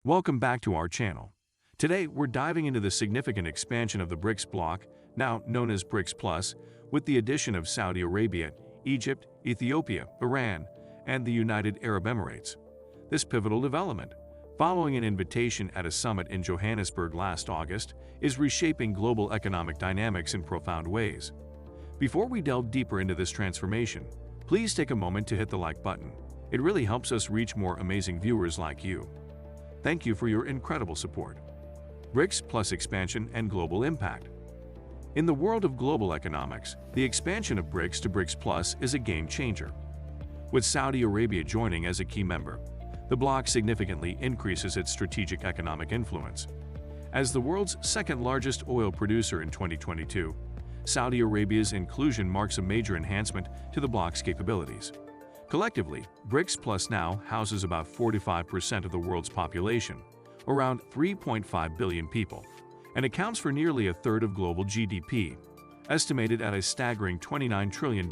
Welcome back to our channel. Today, we're diving into the significant expansion of the BRICS bloc, now known as BRICS Plus, with the addition of Saudi Arabia, Egypt, Ethiopia, Iran, and the United Arab Emirates. This pivotal development, following an invitation at a summit in Johannesburg last August, is reshaping global economic dynamics in profound ways. Before we delve deeper into this transformation, please take a moment to hit the like button. It really helps us reach more amazing viewers like you. Thank you for your incredible support. BRICS Plus expansion and global impact. In the world of global economics, the expansion of BRICS to BRICS Plus is a game changer. With Saudi Arabia joining as a key member, the bloc significantly increases its strategic economic influence. As the world's second-largest oil producer in 2022, Saudi Arabia's inclusion marks a major enhancement to the bloc's capabilities. Collectively, BRICS Plus now houses about 45% of the world's population, around 3.5 billion people, and accounts for nearly a third of global GDP, estimated at a staggering $29 trillion.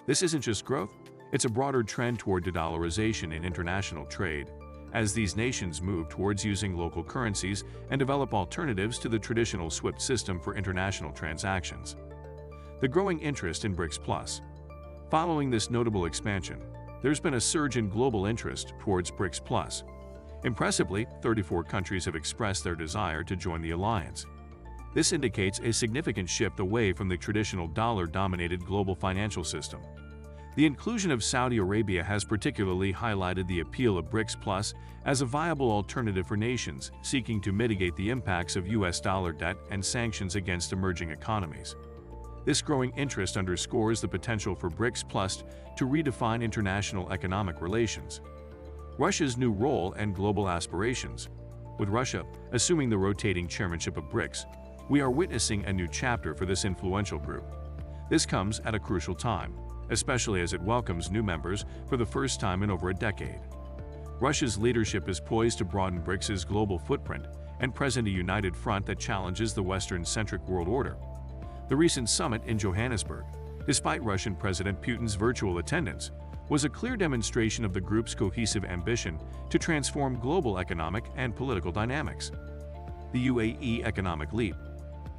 This isn't just growth, it's a broader trend toward de-dollarization in international trade, as these nations move towards using local currencies and develop alternatives to the traditional SWIFT system for international transactions. The growing interest in BRICS Plus. Following this notable expansion, there's been a surge in global interest towards BRICS Plus. Impressively, 34 countries have expressed their desire to join the alliance. This indicates a significant shift away from the traditional dollar-dominated global financial system. The inclusion of Saudi Arabia has particularly highlighted the appeal of BRICS Plus as a viable alternative for nations seeking to mitigate the impacts of US dollar debt and sanctions against emerging economies. This growing interest underscores the potential for BRICS Plus to redefine international economic relations. Russia's new role and global aspirations. With Russia assuming the rotating chairmanship of BRICS, we are witnessing a new chapter for this influential group. This comes at a crucial time, especially as it welcomes new members for the first time in over a decade. Russia's leadership is poised to broaden BRICS's global footprint and present a united front that challenges the Western-centric world order. The recent summit in Johannesburg, despite Russian President Putin's virtual attendance, was a clear demonstration of the group's cohesive ambition to transform global economic and political dynamics. The UAE economic leap.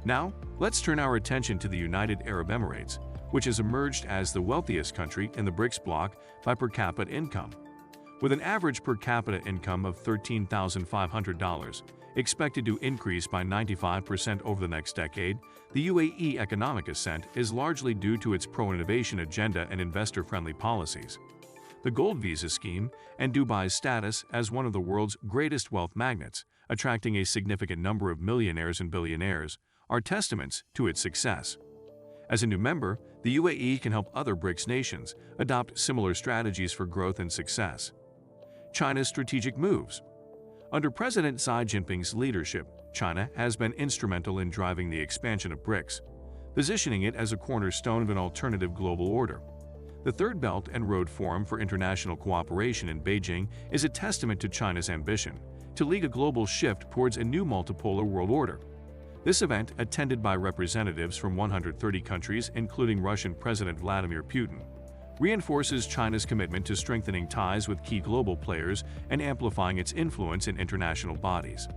Now, let's turn our attention to the United Arab Emirates, which has emerged as the wealthiest country in the BRICS bloc by per capita income. With an average per capita income of $13,500, expected to increase by 95% over the next decade, the UAE economic ascent is largely due to its pro-innovation agenda and investor-friendly policies. The gold visa scheme and Dubai's status as one of the world's greatest wealth magnets, attracting a significant number of millionaires and billionaires, are testaments to its success. As a new member, the UAE can help other BRICS nations adopt similar strategies for growth and success. China's strategic moves. Under President Xi Jinping's leadership, China has been instrumental in driving the expansion of BRICS, positioning it as a cornerstone of an alternative global order. The Third Belt and Road Forum for International Cooperation in Beijing is a testament to China's ambition to lead a global shift towards a new multipolar world order. This event, attended by representatives from 130 countries including Russian President Vladimir Putin, reinforces China's commitment to strengthening ties with key global players and amplifying its influence in international bodies.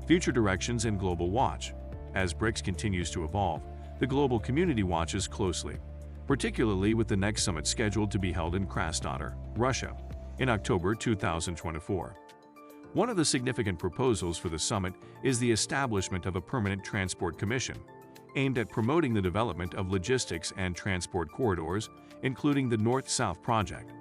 Future directions and global watch. As BRICS continues to evolve, the global community watches closely, particularly with the next summit scheduled to be held in Krasnodar, Russia, in October 2024. One of the significant proposals for the summit is the establishment of a permanent transport commission, aimed at promoting the development of logistics and transport corridors, including the North-South project.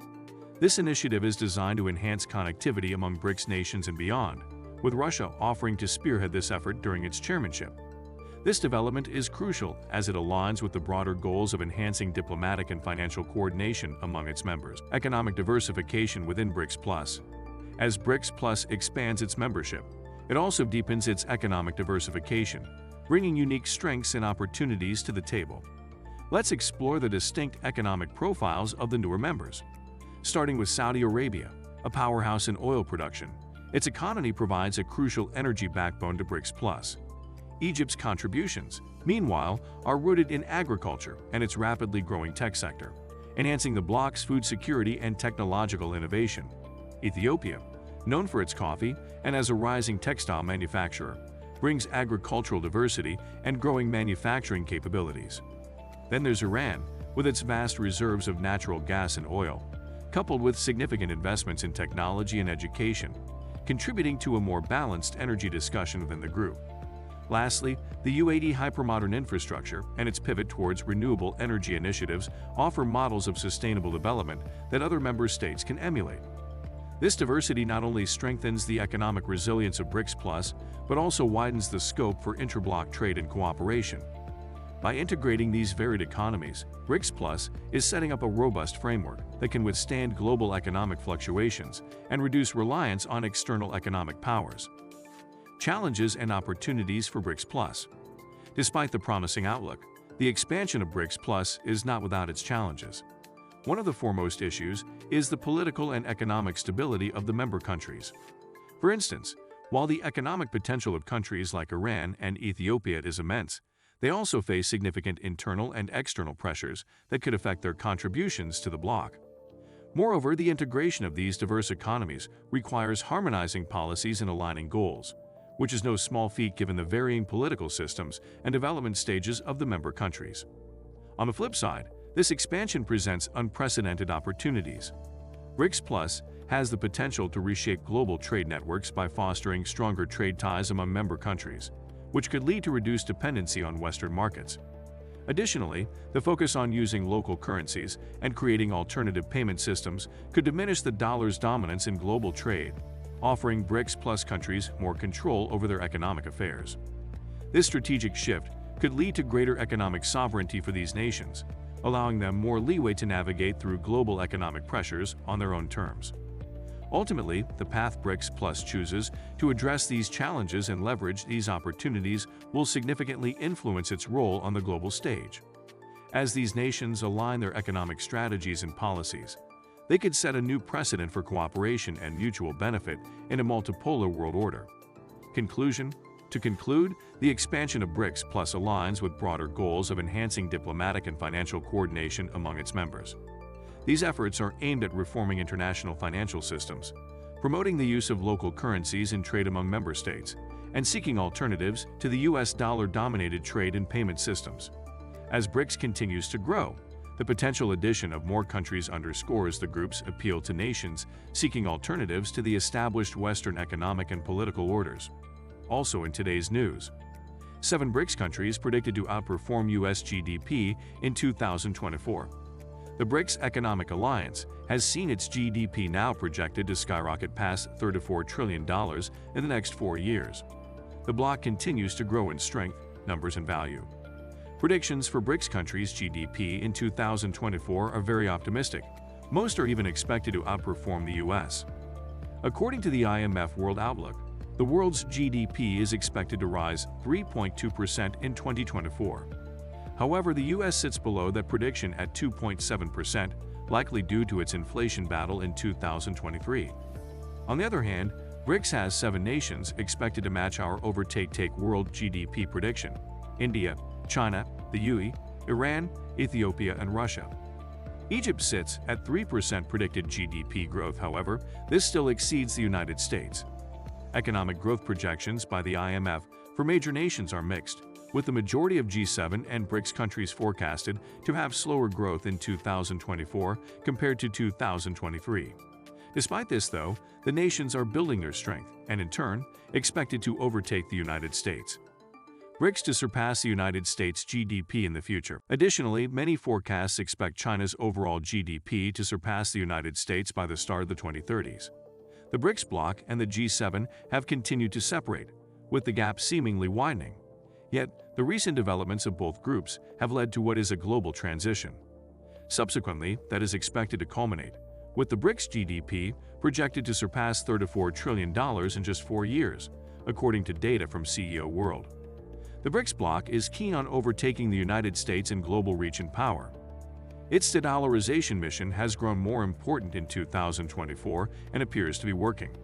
This initiative is designed to enhance connectivity among BRICS nations and beyond, with Russia offering to spearhead this effort during its chairmanship. This development is crucial as it aligns with the broader goals of enhancing diplomatic and financial coordination among its members. Economic diversification within BRICS Plus. As BRICS Plus expands its membership, it also deepens its economic diversification, bringing unique strengths and opportunities to the table. Let's explore the distinct economic profiles of the newer members. Starting with Saudi Arabia, a powerhouse in oil production, its economy provides a crucial energy backbone to BRICS Plus. Egypt's contributions, meanwhile, are rooted in agriculture and its rapidly growing tech sector, enhancing the bloc's food security and technological innovation. Ethiopia, known for its coffee and as a rising textile manufacturer, brings agricultural diversity and growing manufacturing capabilities. Then there's Iran, with its vast reserves of natural gas and oil, coupled with significant investments in technology and education, contributing to a more balanced energy discussion within the group. Lastly, the UAE hypermodern infrastructure and its pivot towards renewable energy initiatives offer models of sustainable development that other member states can emulate. This diversity not only strengthens the economic resilience of BRICS+, but also widens the scope for inter-bloc trade and cooperation. By integrating these varied economies, BRICS+ is setting up a robust framework that can withstand global economic fluctuations and reduce reliance on external economic powers. Challenges and opportunities for BRICS+. Despite the promising outlook, the expansion of BRICS+ is not without its challenges. One of the foremost issues is the political and economic stability of the member countries. For instance, while the economic potential of countries like Iran and Ethiopia is immense, they also face significant internal and external pressures that could affect their contributions to the bloc. Moreover, the integration of these diverse economies requires harmonizing policies and aligning goals, which is no small feat given the varying political systems and development stages of the member countries. On the flip side, this expansion presents unprecedented opportunities. BRICS+ has the potential to reshape global trade networks by fostering stronger trade ties among member countries, which could lead to reduced dependency on Western markets. Additionally, the focus on using local currencies and creating alternative payment systems could diminish the dollar's dominance in global trade, offering BRICS+ countries more control over their economic affairs. This strategic shift could lead to greater economic sovereignty for these nations, allowing them more leeway to navigate through global economic pressures on their own terms. Ultimately, the path BRICS+ chooses to address these challenges and leverage these opportunities will significantly influence its role on the global stage. As these nations align their economic strategies and policies, they could set a new precedent for cooperation and mutual benefit in a multipolar world order. Conclusion: to conclude, the expansion of BRICS+ aligns with broader goals of enhancing diplomatic and financial coordination among its members. These efforts are aimed at reforming international financial systems, promoting the use of local currencies in trade among member states, and seeking alternatives to the US dollar-dominated trade and payment systems. As BRICS continues to grow, the potential addition of more countries underscores the group's appeal to nations seeking alternatives to the established Western economic and political orders. Also in today's news, 7 BRICS countries predicted to outperform US GDP in 2024. The BRICS Economic Alliance has seen its GDP now projected to skyrocket past $34 trillion in the next 4 years. The bloc continues to grow in strength, numbers, and value. Predictions for BRICS countries' GDP in 2024 are very optimistic. Most are even expected to outperform the US. According to the IMF World Outlook, the world's GDP is expected to rise 3.2% in 2024. However, the US sits below that prediction at 2.7%, likely due to its inflation battle in 2023. On the other hand, BRICS has 7 nations expected to match our overtake world GDP prediction: India, China, the UAE, Iran, Ethiopia, and Russia. Egypt sits at 3% predicted GDP growth. However, this still exceeds the United States. Economic growth projections by the IMF for major nations are mixed, with the majority of G7 and BRICS countries forecasted to have slower growth in 2024 compared to 2023. Despite this, though, the nations are building their strength and, in turn, expected to overtake the United States. BRICS to surpass the United States GDP in the future. Additionally, many forecasts expect China's overall GDP to surpass the United States by the start of the 2030s. The BRICS bloc and the G7 have continued to separate, with the gap seemingly widening. Yet, the recent developments of both groups have led to what is a global transition. Subsequently, that is expected to culminate, with the BRICS GDP projected to surpass $34 trillion in just 4 years, according to data from CEO World. The BRICS bloc is keen on overtaking the United States in global reach and power. Its dedollarization mission has grown more important in 2024 and appears to be working.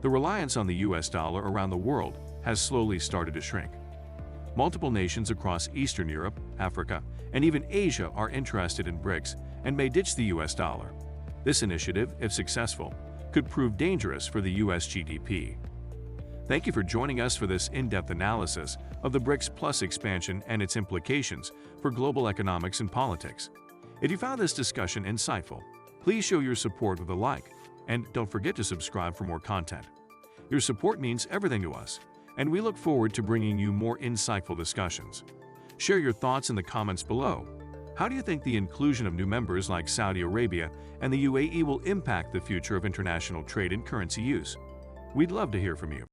The reliance on the US dollar around the world has slowly started to shrink. Multiple nations across Eastern Europe, Africa, and even Asia are interested in BRICS and may ditch the US dollar. This initiative, if successful, could prove dangerous for the U.S. GDP. Thank you for joining us for this in-depth analysis of the BRICS Plus expansion and its implications for global economics and politics. If you found this discussion insightful, please show your support with a like, and don't forget to subscribe for more content. Your support means everything to us, and we look forward to bringing you more insightful discussions. Share your thoughts in the comments below. How do you think the inclusion of new members like Saudi Arabia and the UAE will impact the future of international trade and currency use? We'd love to hear from you.